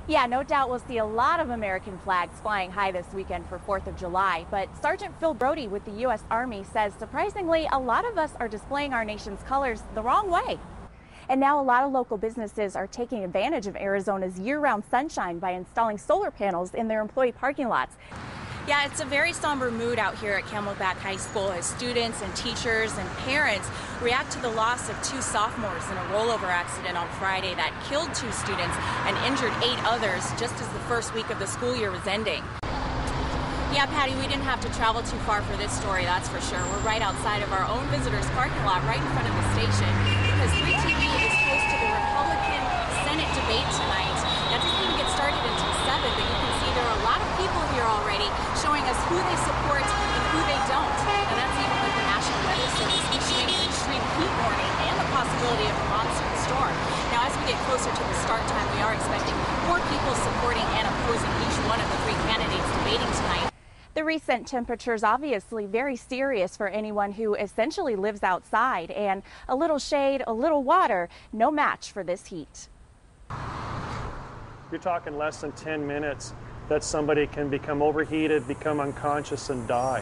Yeah, no doubt we'll see a lot of American flags flying high this weekend for 4th of July. But Sergeant Phil Brody with the U.S. Army says surprisingly, a lot of us are displaying our nation's colors the wrong way. And now a lot of local businesses are taking advantage of Arizona's year-round sunshine by installing solar panels in their employee parking lots. Yeah, it's a very somber mood out here at Camelback High School as students and teachers and parents react to the loss of 2 sophomores in a rollover accident on Friday that killed 2 students and injured 8 others just as the first week of the school year was ending. Yeah, Patty, we didn't have to travel too far for this story, that's for sure. We're right outside of our own visitors parking lot right in front of the station because 3TV is host to the Republican Senate debate tonight. That doesn't even get started until 7, but you can see there are a lot of people here already showing us who they support and who they don't. And that's even with the National Weather Service issuing an extreme heat warning and the possibility of a monsoon storm. Now, as we get closer to the start time, we are expecting more people supporting and opposing each one of the 3 candidates debating tonight. The recent temperatures obviously very serious for anyone who essentially lives outside, and a little shade, a little water, no match for this heat. You're talking less than 10 minutes that somebody can become overheated, become unconscious, and die.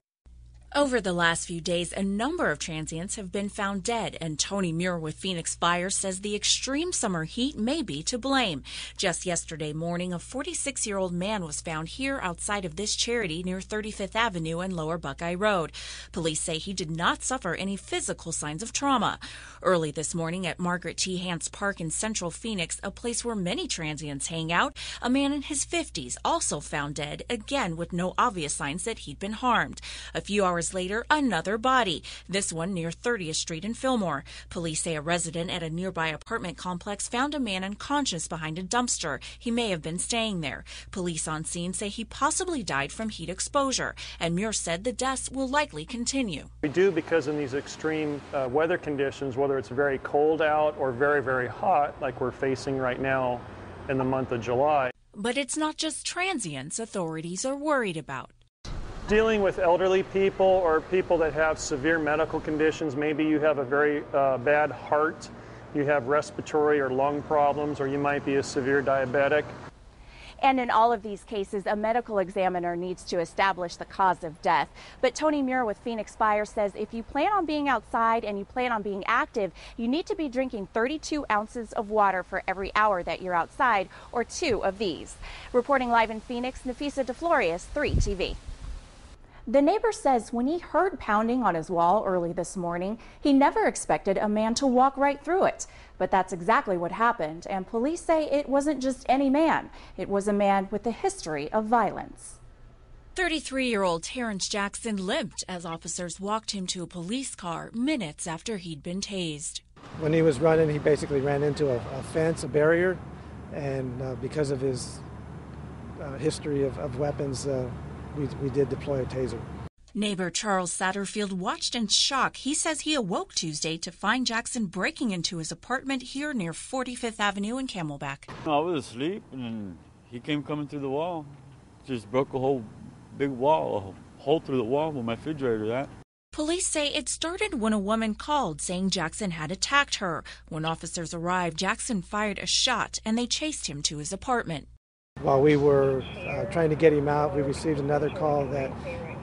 Over the last few days, a number of transients have been found dead, and Tony Muir with Phoenix Fire says the extreme summer heat may be to blame. Just yesterday morning, a 46-year-old man was found here outside of this charity near 35th Avenue and Lower Buckeye Road. Police say he did not suffer any physical signs of trauma. Early this morning at Margaret T. Hance Park in Central Phoenix, a place where many transients hang out, a man in his 50s also found dead, again with no obvious signs that he'd been harmed. A few hours later, another body, this one near 30th Street in Fillmore. Police say a resident at a nearby apartment complex found a man unconscious behind a dumpster. He may have been staying there. Police on scene say he possibly died from heat exposure, and Muir said the deaths will likely continue. We do because in these extreme weather conditions, whether it's very cold out or very, very hot, like we're facing right now in the month of July. But it's not just transients authorities are worried about. Dealing with elderly people or people that have severe medical conditions, maybe you have a very bad heart, you have respiratory or lung problems, or you might be a severe diabetic. And in all of these cases, a medical examiner needs to establish the cause of death. But Tony Muir with Phoenix Fire says if you plan on being outside and you plan on being active, you need to be drinking 32 ounces of water for every hour that you're outside, or 2 of these. Reporting live in Phoenix, Nafeesa DeFlorias, 3TV. The neighbor says when he heard pounding on his wall early this morning, he never expected a man to walk right through it. But that's exactly what happened, and police say it wasn't just any man. It was a man with a history of violence. 33-year-old Terrence Jackson limped as officers walked him to a police car minutes after he'd been tased. When he was running, he basically ran into a fence, a barrier, and because of his history of weapons, we did deploy a taser. Neighbor Charles Satterfield watched in shock. He says he awoke Tuesday to find Jackson breaking into his apartment here near 45th Avenue in Camelback. I was asleep, and he came coming through the wall. Just broke a whole big wall, a hole through the wall with my refrigerator, that. Police say it started when a woman called saying Jackson had attacked her. When officers arrived, Jackson fired a shot, and they chased him to his apartment. While we were trying to get him out, we received another call that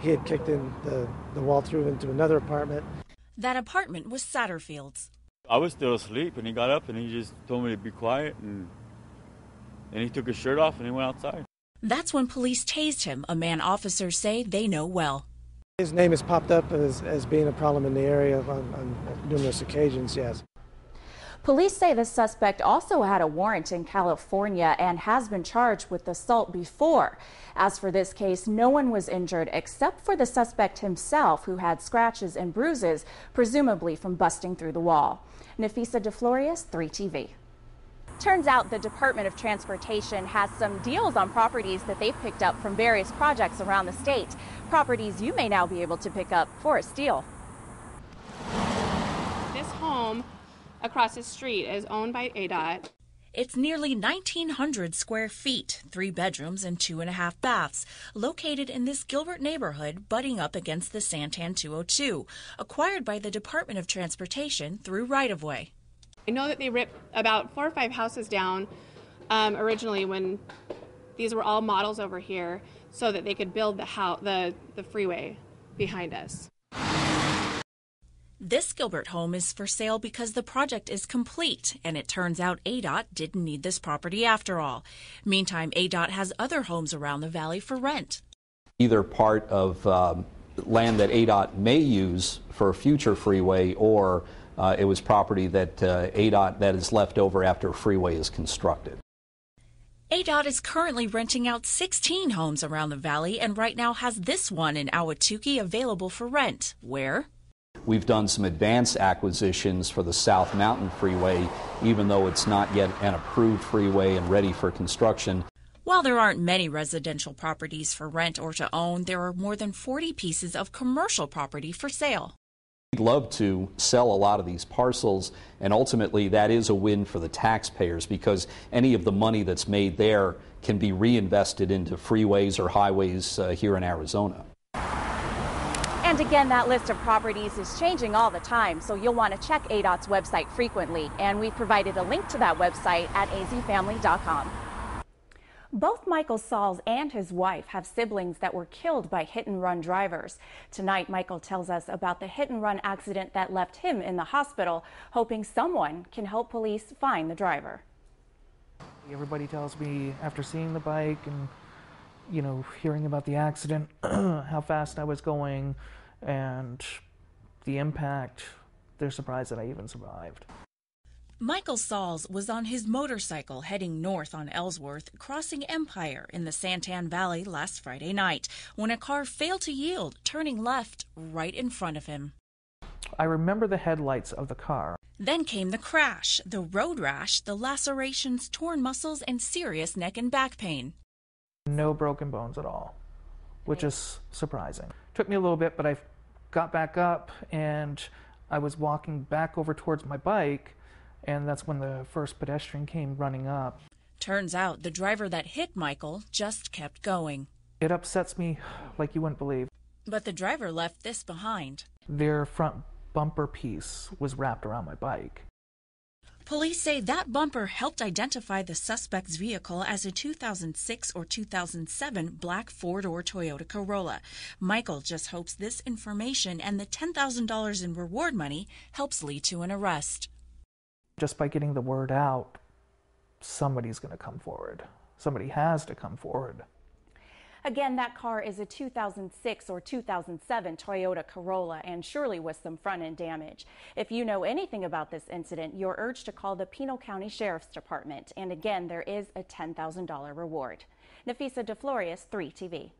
he had kicked in the wall through into another apartment. That apartment was Satterfield's. I was still asleep, and he got up, and he just told me to be quiet, and he took his shirt off, and he went outside. That's when police tased him, a man officers say they know well. His name has popped up as being a problem in the area on numerous occasions, yes. Police say the suspect also had a warrant in California and has been charged with assault before. As for this case, no one was injured except for the suspect himself, who had scratches and bruises, presumably from busting through the wall. Nafeesa DeFlorias, 3TV. Turns out the Department of Transportation has some deals on properties that they've picked up from various projects around the state. Properties you may now be able to pick up for a steal. This home across the street is owned by ADOT. It's nearly 1,900 square feet, 3 bedrooms and 2.5 baths, located in this Gilbert neighborhood butting up against the Santan 202, acquired by the Department of Transportation through right-of-way. I know that they ripped about 4 or 5 houses down originally when These were all models over here so that they could build the freeway behind us. This Gilbert home is for sale because the project is complete, and it turns out ADOT didn't need this property after all. Meantime, ADOT has other homes around the valley for rent. Either part of land that ADOT may use for a future freeway, or it was property that ADOT that is left over after a freeway is constructed. ADOT is currently renting out 16 homes around the valley and right now has this one in Ahwatukee available for rent, where we've done some advanced acquisitions for the South Mountain Freeway, even though it's not yet an approved freeway and ready for construction. While there aren't many residential properties for rent or to own, there are more than 40 pieces of commercial property for sale. We'd love to sell a lot of these parcels, and ultimately that is a win for the taxpayers because any of the money that's made there can be reinvested into freeways or highways here in Arizona. And again, that list of properties is changing all the time, so you'll want to check ADOT's website frequently, and we've provided a link to that website at azfamily.com. Both Michael Sauls and his wife have siblings that were killed by hit-and-run drivers. Tonight, Michael tells us about the hit-and-run accident that left him in the hospital, hoping someone can help police find the driver. Everybody tells me after seeing the bike and, you know, hearing about the accident, how fast I was going and the impact, they're surprised that I even survived. Michael Sauls was on his motorcycle heading north on Ellsworth, crossing Empire in the Santan Valley last Friday night when a car failed to yield, turning left right in front of him. I remember the headlights of the car. Then came the crash, the road rash, the lacerations, torn muscles, and serious neck and back pain. No broken bones at all, which is surprising. Took me a little bit, but I got back up and I was walking back over towards my bike. And that's when the first pedestrian came running up. Turns out the driver that hit Michael just kept going. It upsets me like you wouldn't believe. But the driver left this behind. Their front bumper piece was wrapped around my bike. Police say that bumper helped identify the suspect's vehicle as a 2006 or 2007 black four-door Toyota Corolla. Michael just hopes this information and the $10,000 in reward money helps lead to an arrest. Just by getting the word out, somebody's going to come forward. Somebody has to come forward. Again, that car is a 2006 or 2007 Toyota Corolla and surely with some front-end damage. If you know anything about this incident, you're urged to call the Pinal County Sheriff's Department. And again, there is a $10,000 reward. Nafeesa DeFlorias, 3TV.